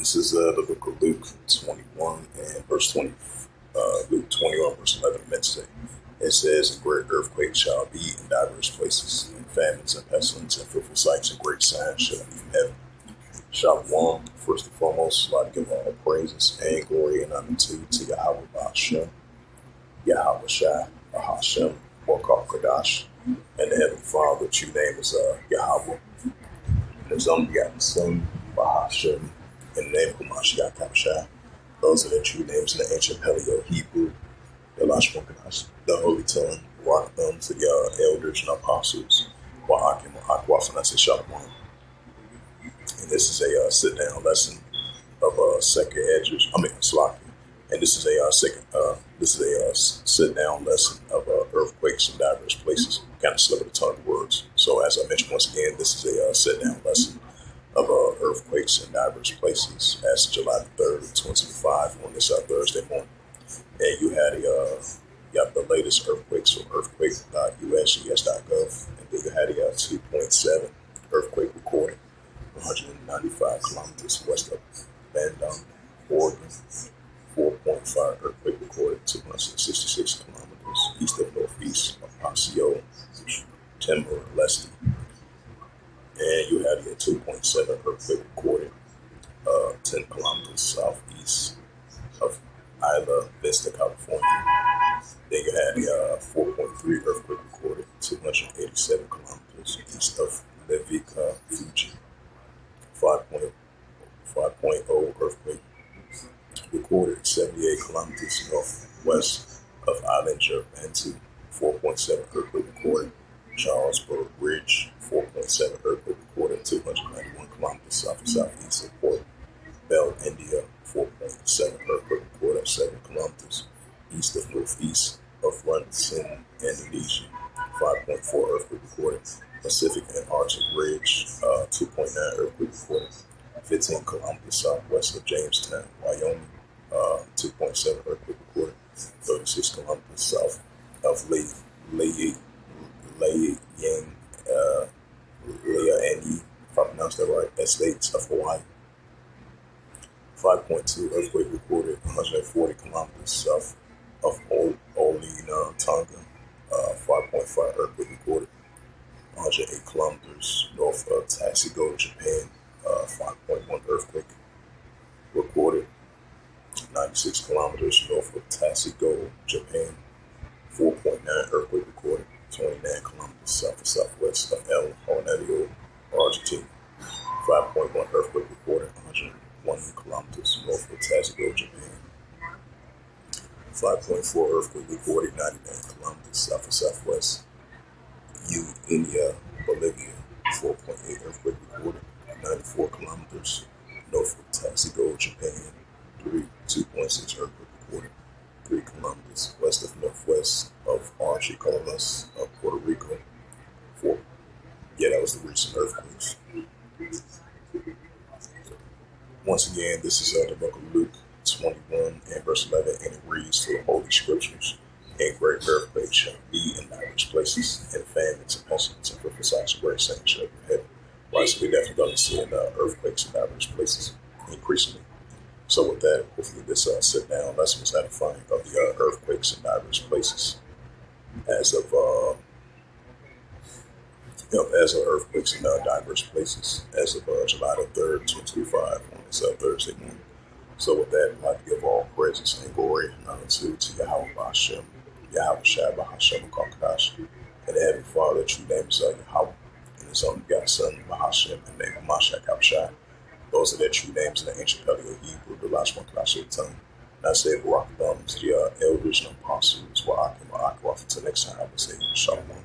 This is the book of Luke 21 and verse 20. Luke 21 verse 11 today. It says, "A great earthquake shall be in diverse places, and famines and pestilence and fearful sights and great signs shall be in heaven." Shalom. First and foremost, I'd like to give all praises and glory and honor to Yahweh Ba'ashem, Yahweh Shai, Bahashem, Wakar Kadash, and the Heavenly Father. The true name is Yahweh. And his unbegotten Son, Bahashem, in the name of Mashiach Kabashai. Those are the true names in the ancient Paleo Hebrew, the Lashon Kadash, the Holy Tongue, rock them to the elders and apostles, Wa'akim, Wa'akwaf, and I say Shalom. And this is a sit-down lesson of second edges. Slocky. And this is a sit-down lesson of earthquakes in diverse places. Kind of slip of the tongue of words. So as I mentioned once again, this is a sit-down lesson of earthquakes in diverse places. As July the 3rd, 2025, on this Thursday morning. And you had the latest earthquakes from earthquake.usgs.gov, and then you had a 2.7 earthquake recorded, 195 kilometers west of Bandung, Oregon. 4.5 earthquake recorded, 266 kilometers east of northeast of Paseo, Timor Leste. And you had a 2.7 earthquake recorded, 10 kilometers southeast of Isla Vista, California. Then you had a 4.3 earthquake recorded, 287 kilometers east of Levica, Fuji. 5.0 earthquake recorded, 78 kilometers northwest of Island Jerbantu. 4.7 earthquake recorded, Charlesburg Ridge. 4.7 earthquake recorded, 291 kilometers south and southeast of Port Bell, India. 4.7 earthquake recorded, 7 kilometers east of northeast of Runsin, Indonesia. 5.4 earthquake recorded, Pacific and Arctic Ridge. 2.9 earthquake recorded, 15 kilometers southwest of Jamestown, Wyoming. 2.7 earthquake recorded, 36 kilometers south of Liaoning, if I pronounced that right, estates of Hawaii. 5.2 earthquake recorded, 140 kilometers south of Olina, Tonga. 5.5 earthquake recorded, 108 kilometers north of Taxigo, Japan. 5.1 earthquake recorded, 96 kilometers north of Taxigo, Japan. 4.9 earthquake recorded, 29 kilometers south and southwest of El Hornado, Argentina. 5.1 earthquake recorded, 101 kilometers north of Taxigo, Japan. 5.4 earthquake recorded, 99 kilometers south and southwest Unia, Bolivia. 4.8 earthquake recorded, 94 kilometers north of Taxigo, Japan. 2.6 earthquake recorded, 3 kilometers west of northwest of Archicolas of Puerto Rico. That was the recent earthquakes. Once again, this is the book of Luke 21 and verse 11, and it reads to the Holy Scriptures. "And great earthquakes shall be in diverse places, and famines and pestilence and fearful sights and great signs shall be in heaven." Right, so we definitely going to see earthquakes in diverse places increasingly. So with that, hopefully this sit-down lesson was edifying of the earthquakes in diverse places. As of earthquakes in diverse places, as of July the 3rd, 2025, on this Thursday morning. So with that, I'd like to give all praises and glory and honor to Yahweh Ba'ashem, Yahweh Shai, Bahashem, Wakar Kadash, and the Heavenly Father. The true name is Yahweh, and his unbegotten Son, Bahashem, in the name of Mashiach Kabashai. Those are their true names in the ancient Paleo Hebrew, the Lashon Kadash tongue. And I say, rock them to the elders and apostles, Wa'akim, Wa'akwaf. Until next time, I will say, Shalom.